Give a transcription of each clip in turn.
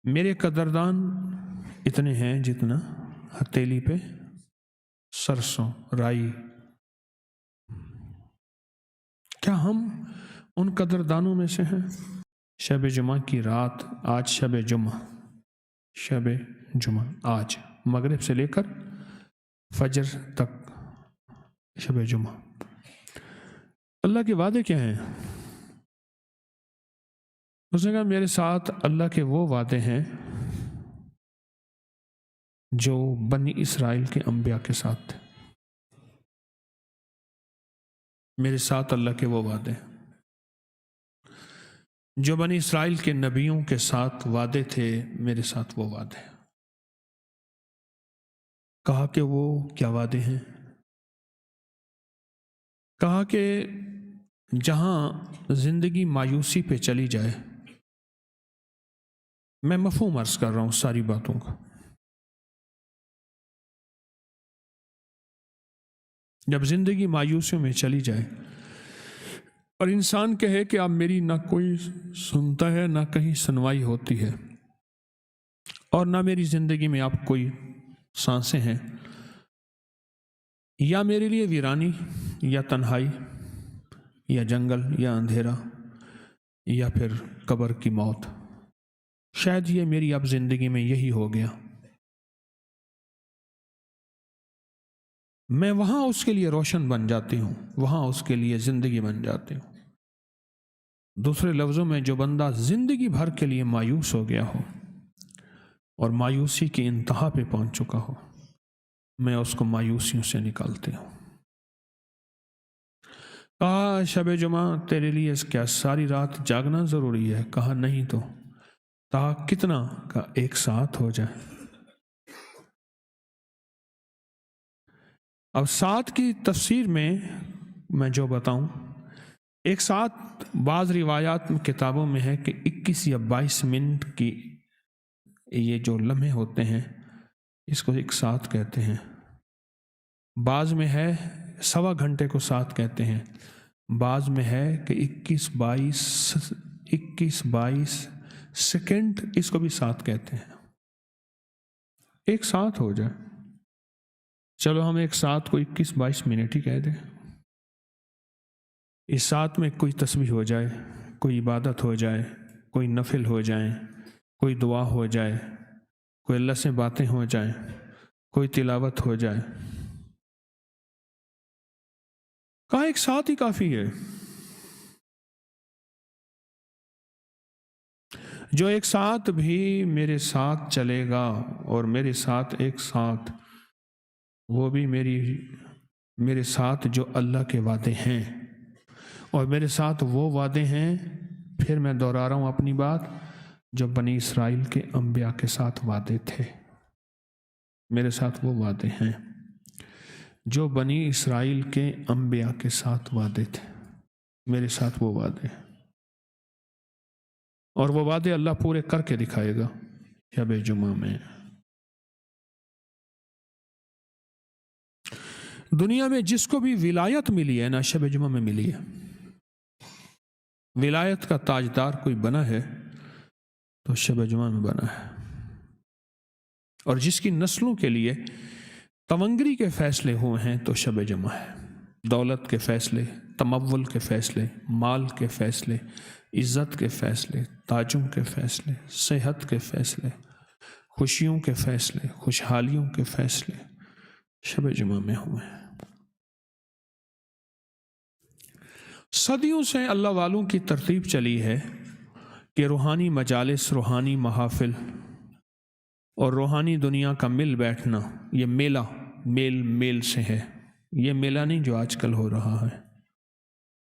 میرے قدردان اتنے ہیں جتنا ہتھیلی پہ سرسوں رائی۔ کیا ہم ان قدردانوں میں سے ہیں؟ شب جمعہ کی رات، آج شب جمعہ آج مغرب سے لے کر فجر تک شب جمعہ۔ اللہ کے وعدے کیا ہیں؟ اس نے کہا میرے ساتھ اللہ کے وہ وعدے ہیں جو بنی اسرائیل کے انبیاء کے ساتھ تھے۔ میرے ساتھ اللہ کے وہ وعدے ہیں جو بنی اسرائیل کے نبیوں کے ساتھ وعدے تھے، میرے ساتھ وہ وعدے ہیں۔ کہا کہ وہ کیا وعدے ہیں؟ کہا کہ جہاں زندگی مایوسی پہ چلی جائے، میں مفہوم عرض کر رہا ہوں ساری باتوں کا، جب زندگی مایوسیوں میں چلی جائے اور انسان کہے کہ اب میری نہ کوئی سنتا ہے، نہ کہیں سنوائی ہوتی ہے، اور نہ میری زندگی میں اب کوئی سانسیں ہیں، یا میرے لیے ویرانی یا تنہائی یا جنگل یا اندھیرا یا پھر قبر کی موت، شاید یہ میری اب زندگی میں یہی ہو گیا، میں وہاں اس کے لیے روشن بن جاتی ہوں، وہاں اس کے لیے زندگی بن جاتی ہوں۔ دوسرے لفظوں میں، جو بندہ زندگی بھر کے لیے مایوس ہو گیا ہو اور مایوسی کی انتہا پہ پہنچ چکا ہو، میں اس کو مایوسیوں سے نکالتی ہوں۔ کہا شب جمعہ تیرے لیے کیا ساری رات جاگنا ضروری ہے؟ کہا نہیں تو کتنا؟ کا ایک ساتھ ہو جائے۔ اب ساتھ کی تفسیر میں جو بتاؤں، ایک ساتھ بعض روایات میں کتابوں میں ہے کہ 21 یا 22 منٹ کی یہ جو لمحے ہوتے ہیں اس کو ایک ساتھ کہتے ہیں۔ بعض میں ہے 1.25 گھنٹے کو ساتھ کہتے ہیں، بعض میں ہے کہ 21-22 سیکنڈ اس کو بھی ساتھ کہتے ہیں۔ ایک ساتھ ہو جائے، چلو ہم ایک ساتھ کو 21-22 منٹ ہی کہہ دیں۔ اس ساتھ میں کوئی تسبیح ہو جائے، کوئی عبادت ہو جائے، کوئی نفل ہو جائے، کوئی دعا ہو جائے، کوئی اللہ سے باتیں ہو جائیں، کوئی تلاوت ہو جائے، کہا ایک ساتھ ہی کافی ہے۔ جو ایک ساتھ بھی میرے ساتھ چلے گا اور میرے ساتھ ایک ساتھ، وہ بھی میرے ساتھ جو اللہ کے وعدے ہیں، اور میرے ساتھ وہ وعدے ہیں، پھر میں دوہرا رہا ہوں اپنی بات، جو بنی اسرائیل کے انبیاء کے ساتھ وعدے تھے، میرے ساتھ وہ وعدے ہیں جو بنی اسرائیل کے انبیاء کے ساتھ وعدے تھے، میرے ساتھ وہ وعدے ہیں، اور وہ وعدے اللہ پورے کر کے دکھائے گا شب جمعہ میں۔ دنیا میں جس کو بھی ولایت ملی ہے نا، شب جمعہ میں ملی ہے۔ ولایت کا تاجدار کوئی بنا ہے تو شب جمعہ میں بنا ہے، اور جس کی نسلوں کے لیے تونگری کے فیصلے ہوئے ہیں تو شب جمعہ ہے۔ دولت کے فیصلے، تمول کے فیصلے، مال کے فیصلے، عزت کے فیصلے، تاجوں کے فیصلے، صحت کے فیصلے، خوشیوں کے فیصلے، خوشحالیوں کے فیصلے شب جمعہ میں ہوئے ہیں۔ صدیوں سے اللہ والوں کی ترتیب چلی ہے کہ روحانی مجالس، روحانی محافل اور روحانی دنیا کا مل بیٹھنا، یہ میلہ میل سے ہے، یہ میلہ نہیں جو آج کل ہو رہا ہے،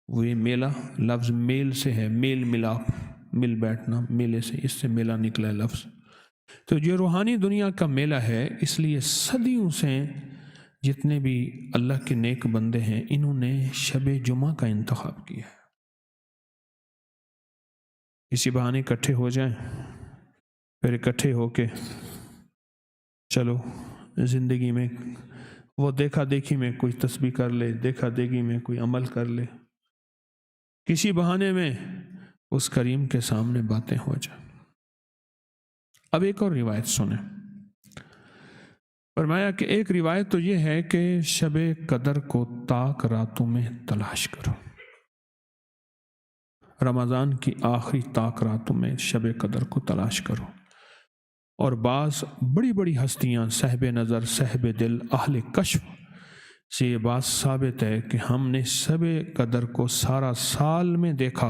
وہ یہ میلہ لفظ میل سے ہے، میل ملاپ، مل بیٹھنا، میلے سے، اس سے میلہ نکلا ہے لفظ۔ تو یہ روحانی دنیا کا میلہ ہے، اس لیے صدیوں سے جتنے بھی اللہ کے نیک بندے ہیں، انہوں نے شب جمعہ کا انتخاب کیا ہے۔ اسی بہانے اکٹھے ہو جائیں، پھر اکٹھے ہو کے چلو زندگی میں وہ دیکھا دیکھی میں کوئی تسبیح کر لے، دیکھا دیکھی میں کوئی عمل کر لے، کسی بہانے میں اس کریم کے سامنے باتیں ہو جائیں۔ اب ایک اور روایت سنیں. فرمایا کہ ایک روایت تو یہ ہے کہ شب قدر کو طاق راتوں میں تلاش کرو. رمضان کی آخری طاق راتوں میں شب قدر کو تلاش کرو. اور بعض بڑی بڑی ہستیاں صاحب نظر، صاحب دل، اہل کشف سے یہ بات ثابت ہے کہ ہم نے شب قدر کو سارا سال میں دیکھا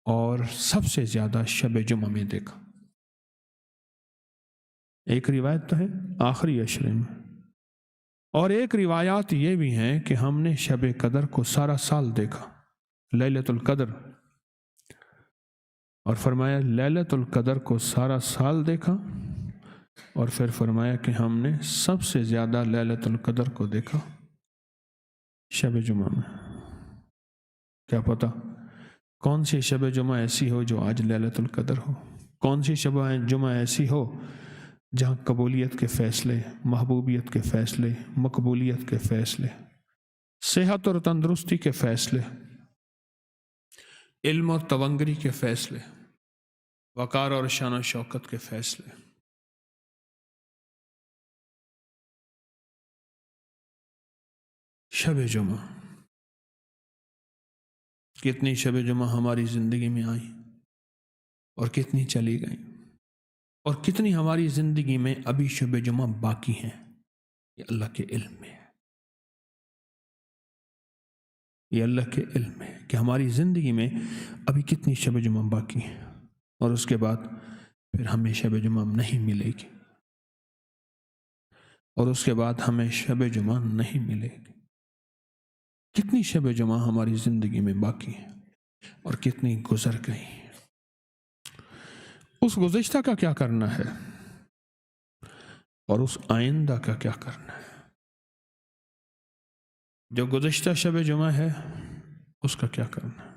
اور سب سے زیادہ شب جمعہ میں دیکھا. ایک روایت تو ہے آخری عشرے میں، اور ایک روایات یہ بھی ہیں کہ ہم نے شب قدر کو سارا سال دیکھا، لیلۃ القدر. اور فرمایا لیلۃ القدر کو سارا سال دیکھا، اور پھر فرمایا کہ ہم نے سب سے زیادہ لیلۃ القدر کو دیکھا شب جمعہ میں. کیا پتہ کون سی شب جمعہ ایسی ہو جو آج لیلۃ القدر ہو، کون سی شب جمعہ ایسی ہو جہاں قبولیت کے فیصلے، محبوبیت کے فیصلے، مقبولیت کے فیصلے، صحت اور تندرستی کے فیصلے، علم اور تونگری کے فیصلے، وقار اور شان و شوکت کے فیصلے. شب جمعہ، کتنی شب جمعہ ہماری زندگی میں آئیں اور کتنی چلی گئیں، اور کتنی ہماری زندگی میں ابھی شب جمعہ باقی ہیں. یہ اللہ کے علم میں ہے، یہ اللہ کے علم میں ہے کہ ہماری زندگی میں ابھی کتنی شب جمعہ باقی ہیں، اور اس کے بعد پھر ہمیں شب جمعہ نہیں ملے گی، اور اس کے بعد ہمیں شب جمعہ نہیں ملے گی. کتنی شب جمعہ ہماری زندگی میں باقی ہیں اور کتنی گزر گئی. اس گزشتہ کا کیا کرنا ہے اور اس آئندہ کا کیا کرنا ہے؟ جو گزشتہ شب جمعہ ہے اس کا کیا کرنا ہے،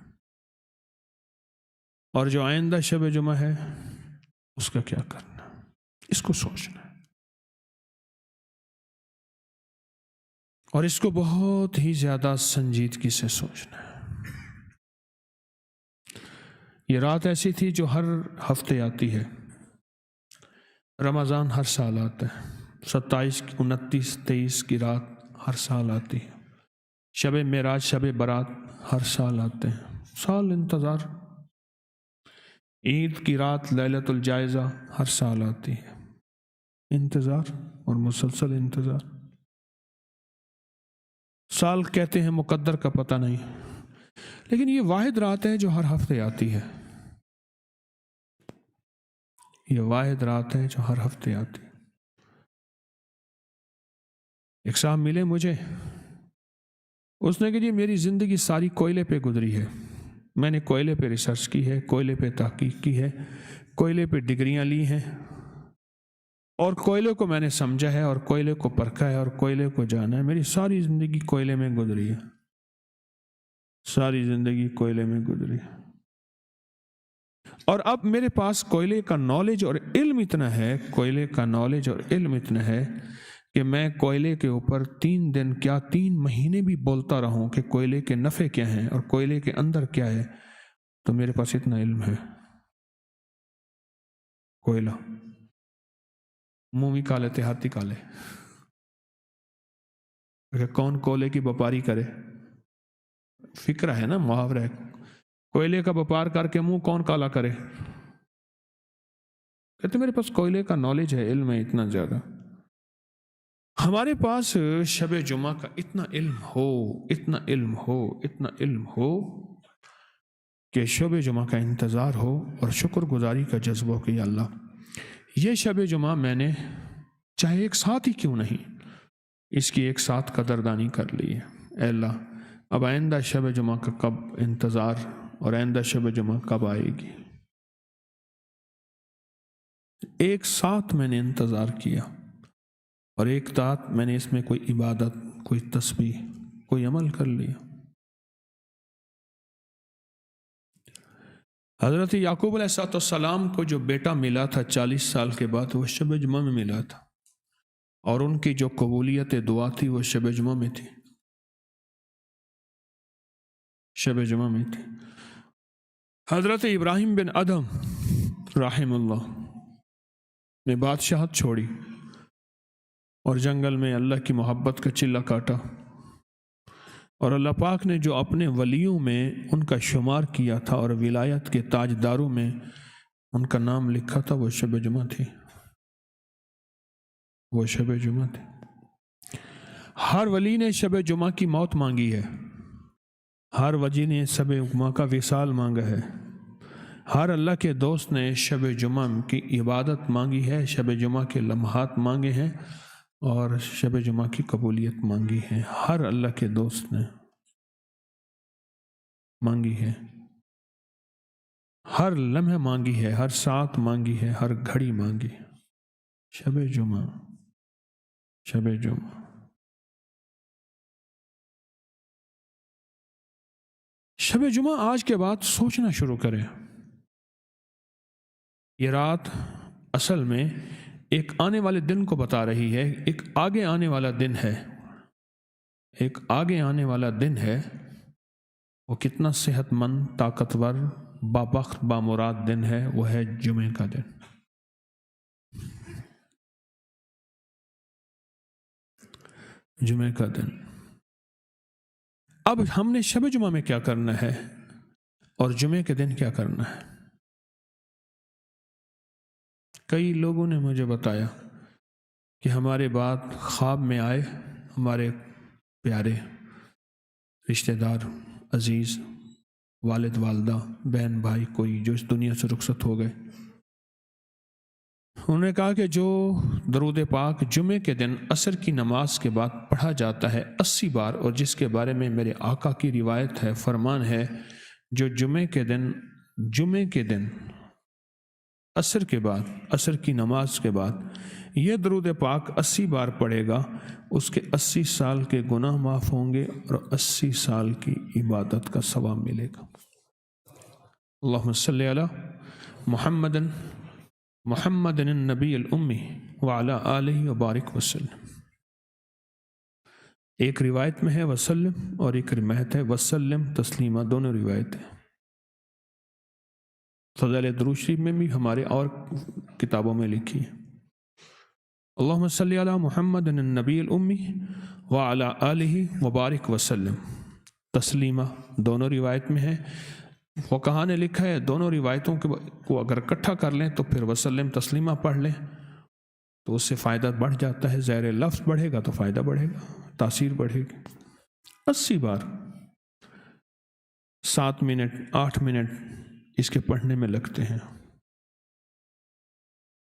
اور جو آئندہ شب جمعہ ہے اس کا کیا کرنا ہے؟ اس کو سوچنا ہے، اور اس کو بہت ہی زیادہ سنجیدگی سے سوچنا ہے. یہ رات ایسی تھی جو ہر ہفتے آتی ہے. رمضان ہر سال آتا ہے، 27، 29، 23 کی رات ہر سال آتی ہے. شب معراج، شب برات ہر سال آتے ہیں، سال انتظار. عید کی رات لیلۃ الجائزہ ہر سال آتی ہے، انتظار اور مسلسل انتظار. سال کہتے ہیں مقدر کا پتہ نہیں، لیکن یہ واحد رات ہے جو ہر ہفتے آتی ہے. یہ واحد رات ہے جو ہر ہفتے آتی ہے. ایک صاحب ملے مجھے، اس نے کہ جی میری زندگی ساری کوئلے پہ گزری ہے. میں نے کوئلے پہ ریسرچ کی ہے، کوئلے پہ تحقیق کی ہے، کوئلے پہ ڈگریاں لی ہیں، اور کوئلے کو میں نے سمجھا ہے اور کوئلے کو پرکھا ہے اور کوئلے کو جانا ہے. میری ساری زندگی کوئلے میں گزری ہے، ساری زندگی کوئلے میں گزری ہے. اور اب میرے پاس کوئلے کا نالج اور علم اتنا ہے، کوئلے کا نالج اور علم اتنا ہے کہ میں کوئلے کے اوپر 3 دن کیا 3 مہینے بھی بولتا رہوں کہ کوئلے کے نفع کیا ہیں اور کوئلے کے اندر کیا ہے، تو میرے پاس اتنا علم ہے. کوئلہ منہ بھی کالے تھے ہاتھی کالے، کون کوئلے کی وپاری کرے. فکر ہے نا، محاورہ ہے، کوئلے کا وپار کر کے منہ کون کالا کرے. کہتے میرے پاس کوئلے کا نالج ہے، علم ہے اتنا زیادہ. ہمارے پاس شب جمعہ کا اتنا علم ہو، اتنا علم ہو، اتنا علم ہو کہ شب جمعہ کا انتظار ہو اور شکر گزاری کا جذبہ کہ یا اللہ یہ شب جمعہ میں نے چاہے ایک ساتھ ہی کیوں نہیں، اس کی ایک ساتھ قدردانی کر لی ہے. اے اللہ اب آئندہ شب جمعہ کا کب انتظار اور آئندہ شب جمعہ کب آئے گی. ایک ساتھ میں نے انتظار کیا اور ایک ساتھ میں نے اس میں کوئی عبادت، کوئی تسبیح، کوئی عمل کر لیا. حضرت یعقوب علیہ السلام کو جو بیٹا ملا تھا 40 سال کے بعد، وہ شب جمعہ میں ملا تھا، اور ان کی جو قبولیت دعا تھی وہ شب جمعہ میں تھی، شب جمعہ میں تھی. حضرت ابراہیم بن ادم رحم اللہ نے بادشاہت چھوڑی اور جنگل میں اللہ کی محبت کا چلہ کاٹا، اور اللہ پاک نے جو اپنے ولیوں میں ان کا شمار کیا تھا اور ولایت کے تاجداروں میں ان کا نام لکھا تھا، وہ شب جمعہ تھی، وہ شب جمعہ تھی۔ ہر ولی نے شب جمعہ کی موت مانگی ہے، ہر ولی نے شب جمعہ کا وصال مانگا ہے، ہر اللہ کے دوست نے شب جمعہ کی عبادت مانگی ہے، شب جمعہ کے لمحات مانگے ہیں اور شب جمعہ کی قبولیت مانگی ہے، ہر اللہ کے دوست نے مانگی ہے، ہر لمحہ مانگی ہے، ہر ساتھ مانگی ہے، ہر گھڑی مانگی ہے۔ شب جمعہ، شب جمعہ، شب جمعہ آج کے بعد سوچنا شروع کریں۔ یہ رات اصل میں ایک آنے والے دن کو بتا رہی ہے، ایک آگے آنے والا دن ہے، ایک آگے آنے والا دن ہے۔ وہ کتنا صحت مند، طاقتور، بابخت، بامراد دن ہے، وہ ہے جمعے کا دن۔ جمعے کا دن۔ اب ہم نے شب جمعہ میں کیا کرنا ہے اور جمعے کے دن کیا کرنا ہے؟ کئی لوگوں نے مجھے بتایا کہ ہمارے بعد خواب میں آئے ہمارے پیارے رشتہ دار، عزیز، والد والدہ، بہن بھائی، کوئی جو اس دنیا سے رخصت ہو گئے۔ انہوں نے کہا کہ جو درود پاک جمعے کے دن عصر کی نماز کے بعد پڑھا جاتا ہے 80 بار، اور جس کے بارے میں میرے آقا کی روایت ہے، فرمان ہے، جو جمعے کے دن عصر کے بعد، عصر کی نماز کے بعد یہ درود پاک 80 بار پڑھے گا، اس کے 80 سال کے گناہ معاف ہوں گے اور 80 سال کی عبادت کا ثواب ملے گا۔ اللہم صلی علی محمد النبی الامی وعلی آلہ وبارک وسلم۔ ایک روایت میں ہے وسلم اور ایک روایت ہے وسلم تسلیمہ، دونوں روایتیں فضائل درود شریف میں بھی ہمارے اور کتابوں میں لکھی ہے۔ اللہم صلی علی محمد النبی الامی وعلی آلہ وبارک وسلم تسلیمہ، دونوں روایت میں ہے۔ فقہا نے لکھا ہے دونوں روایتوں کو اگر اکٹھا کر لیں تو پھر وسلم تسلیمہ پڑھ لیں تو اس سے فائدہ بڑھ جاتا ہے، زیر لفظ بڑھے گا تو فائدہ بڑھے گا، تاثیر بڑھے گی۔ 80 بار، 7 منٹ 8 منٹ اس کے پڑھنے میں لگتے ہیں۔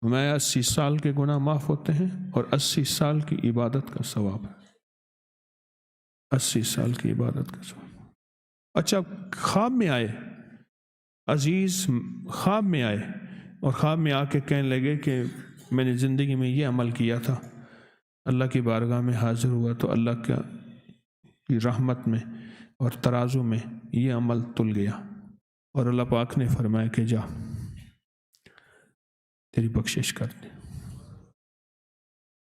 میں 80 سال کے گناہ معاف ہوتے ہیں اور 80 سال کی عبادت کا ثواب ہے، 80 سال کی عبادت کا ثواب۔ اچھا، خواب میں آئے عزیز، خواب میں آئے اور خواب میں آ کے کہنے لگے کہ میں نے زندگی میں یہ عمل کیا تھا، اللہ کی بارگاہ میں حاضر ہوا تو اللہ کی رحمت میں اور ترازو میں یہ عمل تل گیا، اور اللہ پاک نے فرمایا کہ جا تیری بخشش کر دے۔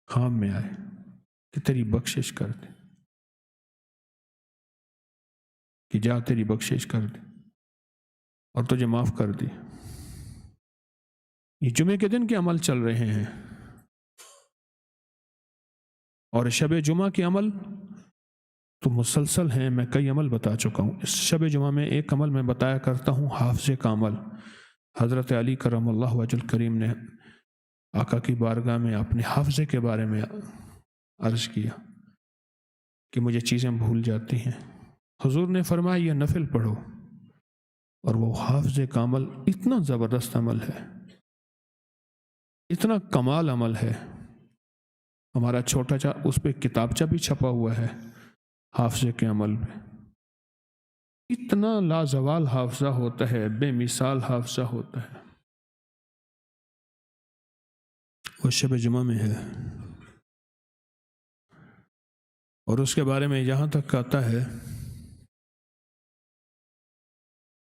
خواب میں آئے کہ تیری بخشش کر دے، کہ جا تیری بخشش کر دے اور تجھے معاف کر دی۔ یہ جمعے کے دن کے عمل چل رہے ہیں، اور شب جمعہ کے عمل تو مسلسل ہیں۔ میں کئی عمل بتا چکا ہوں، اس شب جمعہ میں ایک عمل میں بتایا کرتا ہوں، حافظے کا عمل۔ حضرت علی کرم اللہ وجہ الکریم نے آقا کی بارگاہ میں اپنے حافظے کے بارے میں عرض کیا کہ مجھے چیزیں بھول جاتی ہیں۔ حضور نے فرمایا یہ نفل پڑھو، اور وہ حافظے کا عمل اتنا زبردست عمل ہے، اتنا کمال عمل ہے۔ ہمارا چھوٹا سا اس پہ کتابچہ بھی چھپا ہوا ہے حافظے کے عمل پہ۔ اتنا لازوال حافظہ ہوتا ہے، بے مثال حافظہ ہوتا ہے، وہ شب جمعہ میں ہے۔ اور اس کے بارے میں یہاں تک کہتا ہے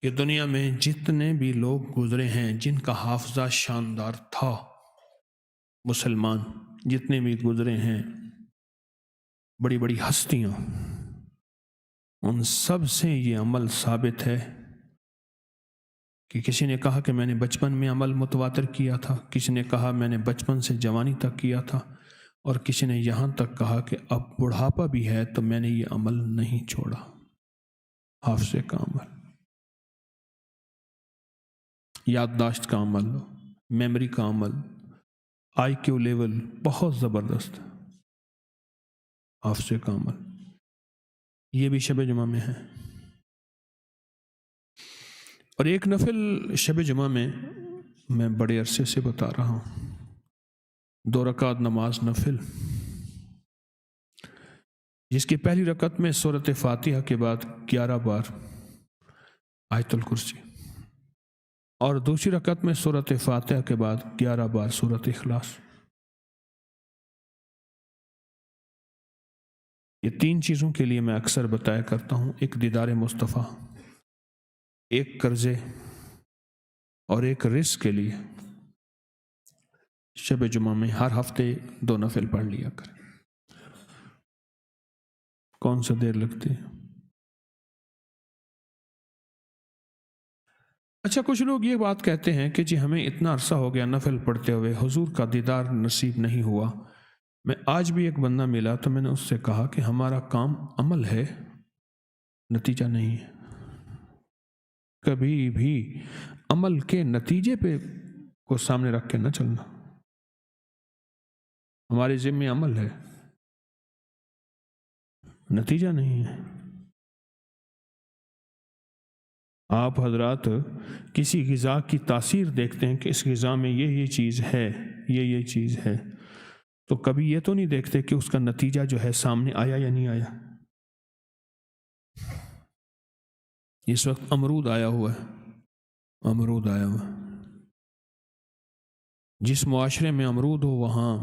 کہ دنیا میں جتنے بھی لوگ گزرے ہیں جن کا حافظہ شاندار تھا، مسلمان جتنے بھی گزرے ہیں، بڑی بڑی ہستیاں، ان سب سے یہ عمل ثابت ہے کہ کسی نے کہا کہ میں نے بچپن میں عمل متواتر کیا تھا، کسی نے کہا میں نے بچپن سے جوانی تک کیا تھا، اور کسی نے یہاں تک کہا کہ اب بڑھاپا بھی ہے تو میں نے یہ عمل نہیں چھوڑا۔ حافظے کا عمل، یادداشت کا عمل، میموری کا عمل، آئی کیو لیول بہت زبردست، حافظے کا عمل، یہ بھی شب جمعہ میں ہے۔ اور ایک نفل شب جمعہ میں بڑے عرصے سے بتا رہا ہوں، 2 رکعت نماز نفل، جس کی پہلی رکعت میں سورۃ فاتحہ کے بعد 11 بار آیت الکرسی، اور دوسری رکعت میں سورۃ فاتحہ کے بعد 11 بار سورۃ اخلاص۔ یہ 3 چیزوں کے لیے میں اکثر بتایا کرتا ہوں، ایک دیدار مصطفیٰ، ایک قرضے، اور ایک رزق کے لیے شب جمعہ میں ہر ہفتے 2 نفل پڑھ لیا کریں۔ کون سا دیر لگتی ہے؟ اچھا، کچھ لوگ یہ بات کہتے ہیں کہ جی ہمیں اتنا عرصہ ہو گیا نفل پڑھتے ہوئے، حضور کا دیدار نصیب نہیں ہوا۔ میں آج بھی ایک بندہ ملا تو میں نے اس سے کہا کہ ہمارا کام عمل ہے، نتیجہ نہیں ہے۔ کبھی بھی عمل کے نتیجے پہ کو سامنے رکھ کے نہ چلنا، ہمارے ذمہ عمل ہے، نتیجہ نہیں ہے۔ آپ حضرات کسی غذا کی تاثیر دیکھتے ہیں کہ اس غذا میں یہ چیز ہے، یہ چیز ہے، تو کبھی یہ تو نہیں دیکھتے کہ اس کا نتیجہ جو ہے سامنے آیا یا نہیں آیا۔ اس وقت امرود آیا ہوا ہے، امرود آیا ہوا ہے۔ جس معاشرے میں امرود ہو وہاں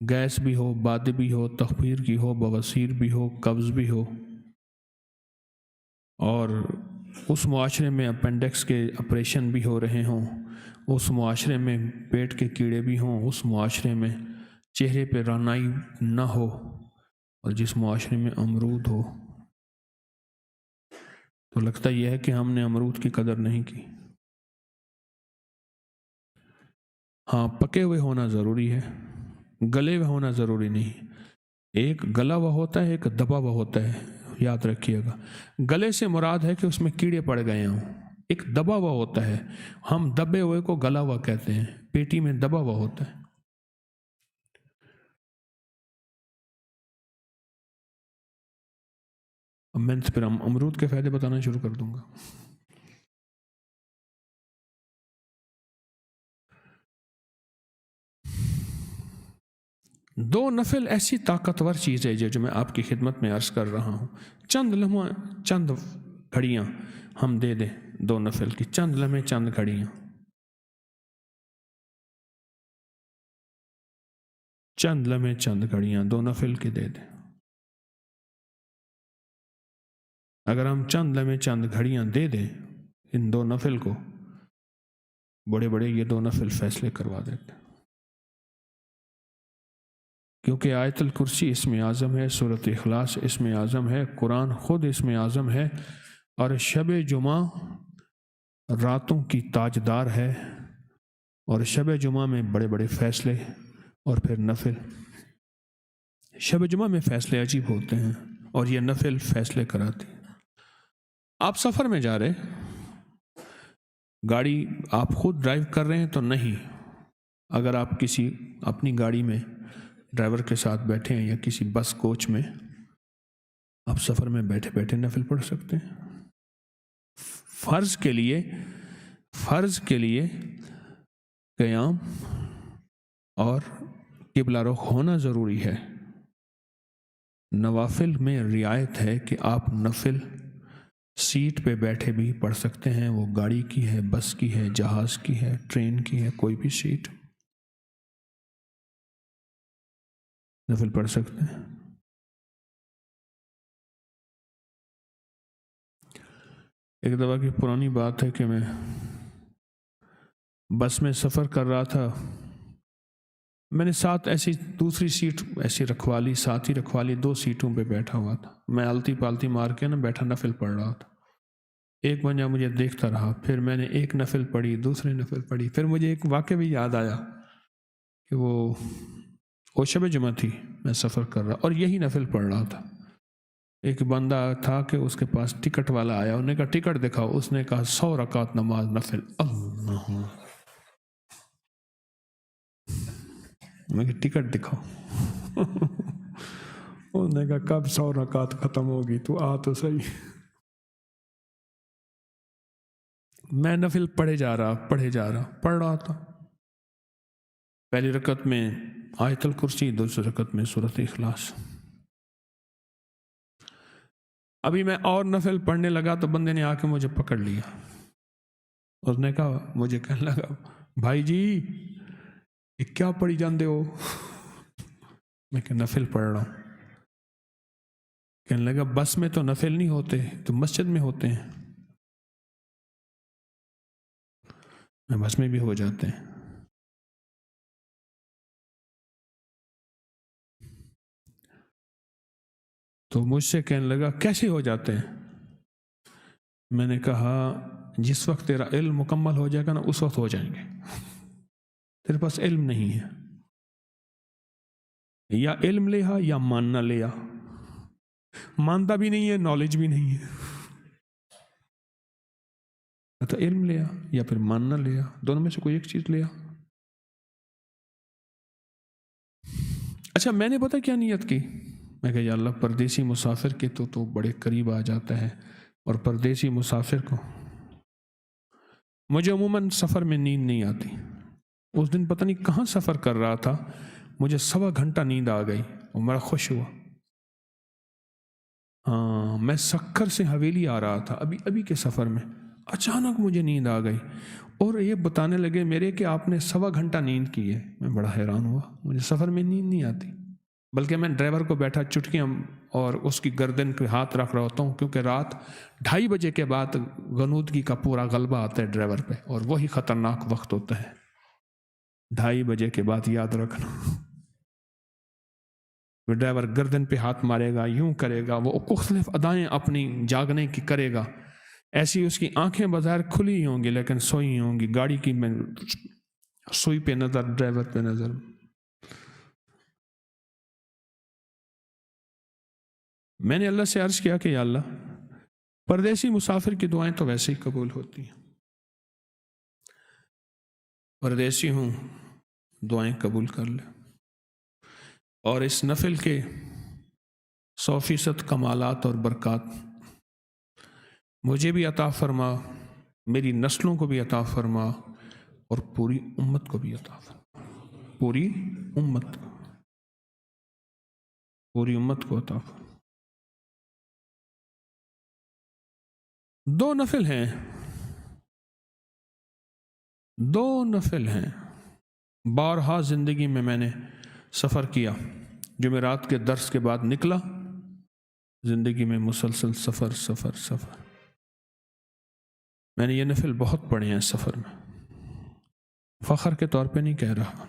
گیس بھی ہو، باد بھی ہو، تخفیر کی ہو، بواسیر بھی ہو، قبض بھی ہو، اور اس معاشرے میں اپینڈکس کے آپریشن بھی ہو رہے ہوں، اس معاشرے میں پیٹ کے کیڑے بھی ہوں، اس معاشرے میں چہرے پہ رعنائی نہ ہو، اور جس معاشرے میں امرود ہو، تو لگتا یہ ہے کہ ہم نے امرود کی قدر نہیں کی۔ ہاں، پکے ہوئے ہونا ضروری ہے، گلے ہوئے ہونا ضروری نہیں۔ ایک گلا ہوا ہوتا ہے، ایک دبا ہوا ہوتا ہے، یاد رکھیے گا۔ گلے سے مراد ہے کہ اس میں کیڑے پڑ گئے ہوں، ایک دبا ہوا ہوتا ہے، ہم دبے ہوئے کو گلا ہوا کہتے ہیں، پیٹی میں دبا ہوا ہوتا ہے۔ اب میں پھر امرود کے فائدے بتانا شروع کر دوں گا۔ دو نفل ایسی طاقتور چیز ہے جو میں آپ کی خدمت میں عرض کر رہا ہوں۔ چند لمحہ، چند گھڑیاں ہم دے دیں، 2 نفل کی چند لمحے، چند گھڑیاں، چند لمحے، چند گھڑیاں 2 نفل کی دے دیں۔ اگر ہم چند لمحے، چند گھڑیاں دے دیں ان 2 نفل کو، بڑے بڑے یہ 2 نفل فیصلے کروا دیتے ہیں۔ کیونکہ آیت الکرسی اسم اعظم ہے، سورۃ اخلاص اسم اعظم ہے، قرآن خود اسم اعظم ہے، اور شب جمعہ راتوں کی تاجدار ہے، اور شب جمعہ میں بڑے بڑے فیصلے اور پھر نفل۔ شب جمعہ میں فیصلے عجیب ہوتے ہیں، اور یہ نفل فیصلے کراتی ہیں۔ آپ سفر میں جا رہے، گاڑی آپ خود ڈرائیو کر رہے ہیں تو نہیں، اگر آپ کسی اپنی گاڑی میں ڈرائیور کے ساتھ بیٹھے ہیں یا کسی بس کوچ میں، آپ سفر میں بیٹھے بیٹھے نفل پڑھ سکتے ہیں۔ فرض کے لیے قیام اور قبلہ رخ ہونا ضروری ہے۔ نوافل میں رعایت ہے کہ آپ نفل سیٹ پہ بیٹھے بھی پڑھ سکتے ہیں، وہ گاڑی کی ہے، بس کی ہے، جہاز کی ہے، ٹرین کی ہے، کوئی بھی سیٹ نفل پڑھ سکتے ہیں۔ ایک دفعہ کی پرانی بات ہے کہ میں بس میں سفر کر رہا تھا، میں نے ساتھ ایسی دوسری سیٹ ایسی رکھوا لی، ساتھ ہی رکھوا لی، 2 سیٹوں پہ بیٹھا ہوا تھا، میں الٹی پالتی مار کے بیٹھا نفل پڑھ رہا تھا۔ ایک بندہ مجھے دیکھتا رہا، پھر میں نے ایک نفل پڑھی، دوسری نفل پڑھی، پھر مجھے ایک واقعہ بھی یاد آیا کہ وہ شب جمعہ تھی، میں سفر کر رہا اور یہی نفل پڑھ رہا تھا۔ ایک بندہ تھا کہ اس کے پاس ٹکٹ والا آیا، انہوں نے کہا ٹکٹ دکھاؤ، اس نے کہا 100 رکعت نماز نفل۔ اللہ، میں کہ ٹکٹ دکھاؤ۔ انہوں نے کہا کب 100 رکعت ختم ہوگی، تو آ تو صحیح۔ میں نفل پڑھ رہا تھا۔ پہلی رکعت میں آیت الکرسی، دوسری رکعت میں سورۃ اخلاص۔ ابھی میں اور نفل پڑھنے لگا تو بندے نے آ کے مجھے پکڑ لیا، اس نے کہا، مجھے کہنے لگا بھائی جی یہ کیا پڑھی جاندے ہو؟ میں کہ نفل پڑھ رہا ہوں۔ کہنے لگا بس میں تو نفل نہیں ہوتے، تو مسجد میں ہوتے ہیں۔ میں بس میں بھی ہو جاتے ہیں۔ تو مجھ سے کہنے لگا کیسے ہو جاتے ہیں؟ میں نے کہا جس وقت تیرا علم مکمل ہو جائے گا نا، اس وقت ہو جائیں گے۔ تیرے پاس علم نہیں ہے، یا علم لیا یا ماننا لیا۔ مانتا بھی نہیں ہے، نالج بھی نہیں ہے، تو علم لیا یا پھر ماننا لیا، دونوں میں سے کوئی ایک چیز لیا۔ اچھا میں نے پتہ کیا نیت کی؟ میں کہا یا اللہ پردیسی مسافر کے تو بڑے قریب آ جاتا ہے، اور پردیسی مسافر کو مجھے عموماً سفر میں نیند نہیں آتی۔ اس دن پتہ نہیں کہاں سفر کر رہا تھا، مجھے 1.25 گھنٹہ نیند آ گئی اور میرا خوش ہوا۔ ہاں میں سکھر سے حویلی آ رہا تھا ابھی کے سفر میں، اچانک مجھے نیند آ گئی، اور یہ بتانے لگے میرے کہ آپ نے 1.25 گھنٹہ نیند کی ہے۔ میں بڑا حیران ہوا، مجھے سفر میں نیند نہیں آتی، بلکہ میں ڈرائیور کو بیٹھا چٹکیاں اور اس کی گردن پہ ہاتھ رکھ رہا ہوتا ہوں، کیونکہ رات 2:30 بجے کے بعد غنودگی کا پورا غلبہ آتا ہے ڈرائیور پہ، اور وہی خطرناک وقت ہوتا ہے 2:30 بجے کے بعد، یاد رکھنا۔ ڈرائیور گردن پہ ہاتھ مارے گا، یوں کرے گا، وہ مختلف ادائیں اپنی جاگنے کی کرے گا، ایسی اس کی آنکھیں بظاہر کھلی ہوں گی لیکن سوئی ہوں گی، گاڑی کی میں سوئی پہ نظر، ڈرائیور پہ نظر۔ میں نے اللہ سے عرض کیا کہ یا اللہ پردیسی مسافر کی دعائیں تو ویسے ہی قبول ہوتی ہیں، پردیسی ہوں دعائیں قبول کر لے، اور اس نفل کے 100% کمالات اور برکات مجھے بھی عطا فرما، میری نسلوں کو بھی عطا فرما، اور پوری امت کو بھی عطا فرما، پوری امت کو عطا فرما۔ 2 نفل ہیں، بارہا زندگی میں نے سفر کیا، جمعرات کے درس کے بعد نکلا، زندگی میں مسلسل سفر۔ میں نے یہ نفل بہت پڑھے ہیں سفر میں، فخر کے طور پہ نہیں کہہ رہا،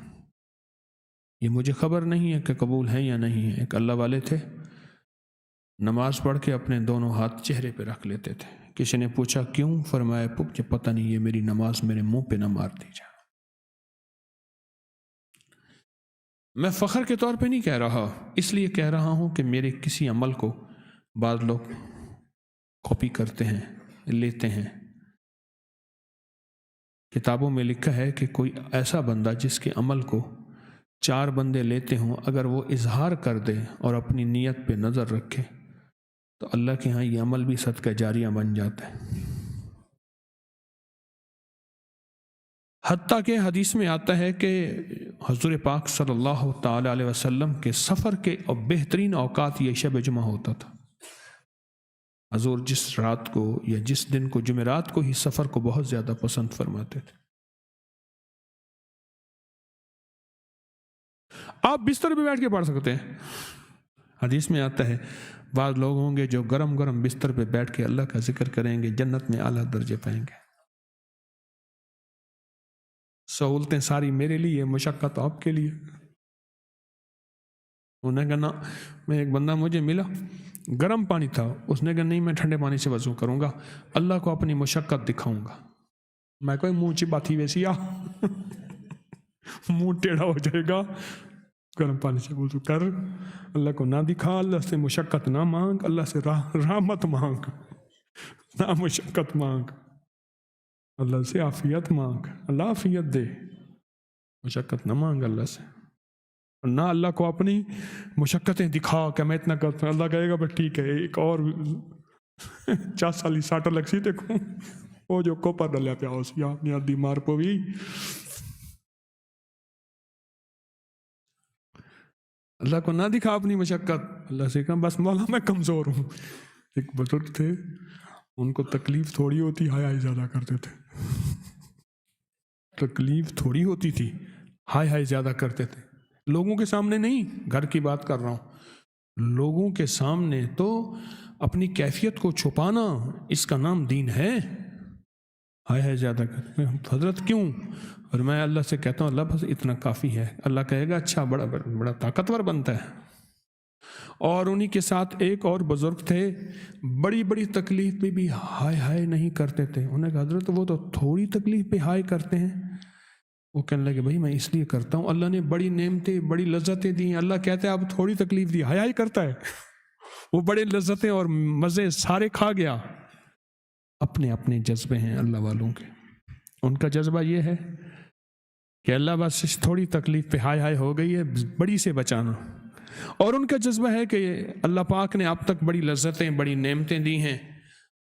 یہ مجھے خبر نہیں ہے کہ قبول ہے یا نہیں ہے۔ ایک اللہ والے تھے، نماز پڑھ کے اپنے دونوں ہاتھ چہرے پہ رکھ لیتے تھے، کسی نے پوچھا کیوں؟ فرمایا مجھے پتہ نہیں، یہ میری نماز میرے منہ پہ نہ مار دی جائے۔ میں فخر کے طور پہ نہیں کہہ رہا، اس لیے کہہ رہا ہوں کہ میرے کسی عمل کو بعض لوگ کاپی کرتے ہیں، لیتے ہیں۔ کتابوں میں لکھا ہے کہ کوئی ایسا بندہ جس کے عمل کو 4 بندے لیتے ہوں، اگر وہ اظہار کر دے اور اپنی نیت پہ نظر رکھے تو اللہ کے ہاں یہ عمل بھی صدقہ جاریہ بن جاتا ہے۔ حتیٰ کہ حدیث میں آتا ہے کہ حضور پاک صلی اللہ تعالی علیہ وسلم کے سفر کے بہترین اوقات یہ شب جمعہ ہوتا تھا۔ حضور جس رات کو یا جس دن کو، جمعرات کو ہی سفر کو بہت زیادہ پسند فرماتے تھے۔ آپ بستر پہ بیٹھ کے پڑھ سکتے ہیں، حدیث میں آتا ہے بعض لوگ ہوں گے جو گرم گرم بستر پہ بیٹھ کے اللہ کا ذکر کریں گے، جنت میں اعلیٰ درجے پائیں گے۔ سہولتیں ساری میرے لیے، مشقت آپ کے لیے۔ انہیں کہنا میں ایک بندہ مجھے ملا گرم پانی تھا، اس نے کہا نہیں میں ٹھنڈے پانی سے وضو کروں گا، اللہ کو اپنی مشقت دکھاؤں گا۔ میں کوئی منہ چی بات ہی ویسی منہ ٹیڑھا ہو جائے گا، گرم پانی سے وضو کر، اللہ کو نہ دکھا، اللہ سے مشقت نہ مانگ، اللہ سے رحمت مانگ، نہ مشقت مانگ، اللہ سے عافیت مانگ، اللہ عافیت دے، مشقت نہ مانگ اللہ سے، نہ اللہ کو اپنی مشقتیں دکھا کہ میں اتنا کرتا ہوں۔ اللہ کہے گا بس ٹھیک ہے ایک اور 4 سالی ساٹا لگ سی دیکھوں وہ جو کوپر ڈلیا پیا اس یا اپنی بیمار کو بھی۔ اللہ کو نہ دکھا اپنی مشقت، اللہ سے کہا بس مولا میں کمزور ہوں۔ ایک بزرگ تھے، ان کو تکلیف تھوڑی ہوتی ہائے ہائے زیادہ کرتے تھے، تکلیف تھوڑی ہوتی تھی ہائے ہائے زیادہ کرتے تھے، لوگوں کے سامنے نہیں، گھر کی بات کر رہا ہوں، لوگوں کے سامنے تو اپنی کیفیت کو چھپانا اس کا نام دین ہے، ہائے ہائے زیادہ کرتے ہیں۔ حضرت کیوں؟ اور میں اللہ سے کہتا ہوں اللہ بس اتنا کافی ہے، اللہ کہے گا اچھا بڑا طاقتور بنتا ہے۔ اور انہی کے ساتھ ایک اور بزرگ تھے، بڑی بڑی تکلیف پہ بھی ہائے ہائے نہیں کرتے تھے، انہیں کہا حضرت وہ تو تھوڑی تکلیف پہ ہائے کرتے ہیں۔ وہ کہنے لگے بھائی میں اس لیے کرتا ہوں اللہ نے بڑی نعمتیں بڑی لذتیں دی ہیں، اللہ کہتا ہے اب تھوڑی تکلیف دی ہائے ہائے کرتا ہے، وہ بڑے لذتیں اور مزے سارے کھا گیا۔ اپنے اپنے جذبے ہیں اللہ والوں کے، ان کا جذبہ یہ ہے کہ اللہ بس اس تھوڑی تکلیف پہ ہائے ہائے ہو گئی ہے بڑی سے بچانا، اور ان کا جذبہ ہے کہ اللہ پاک نے اب تک بڑی لذتیں بڑی نعمتیں دی ہیں،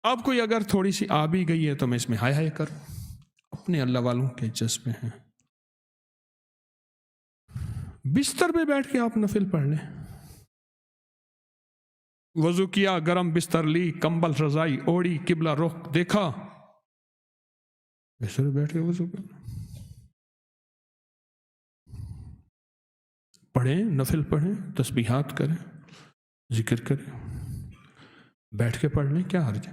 اب کوئی اگر تھوڑی سی آ بھی گئی ہے تو میں اس میں ہائے ہائے کروں۔ اپنے اللہ والوں کے جذبے ہیں۔ بستر پہ بیٹھ کے آپ نفل پڑھ لیں، وضو کیا، گرم بستر لی، کمبل رضائی اوڑی، قبلہ رخ دیکھا، بستر پہ بیٹھ کے وضو کرنا، پڑھیں نفل پڑھیں، تسبیحات کریں، ذکر کریں، بیٹھ کے پڑھ لیں، کیا حرج ہے؟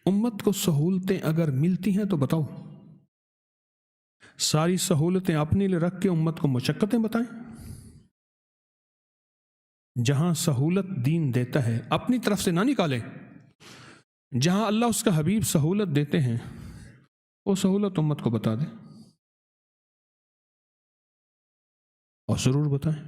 امت کو سہولتیں اگر ملتی ہیں تو بتاؤ، ساری سہولتیں اپنے لیے رکھ کے امت کو مشقتیں بتائیں؟ جہاں سہولت دین دیتا ہے اپنی طرف سے نہ نکالیں، جہاں اللہ اس کا حبیب سہولت دیتے ہیں وہ سہولت امت کو بتا دیں، اور ضرور بتائیں۔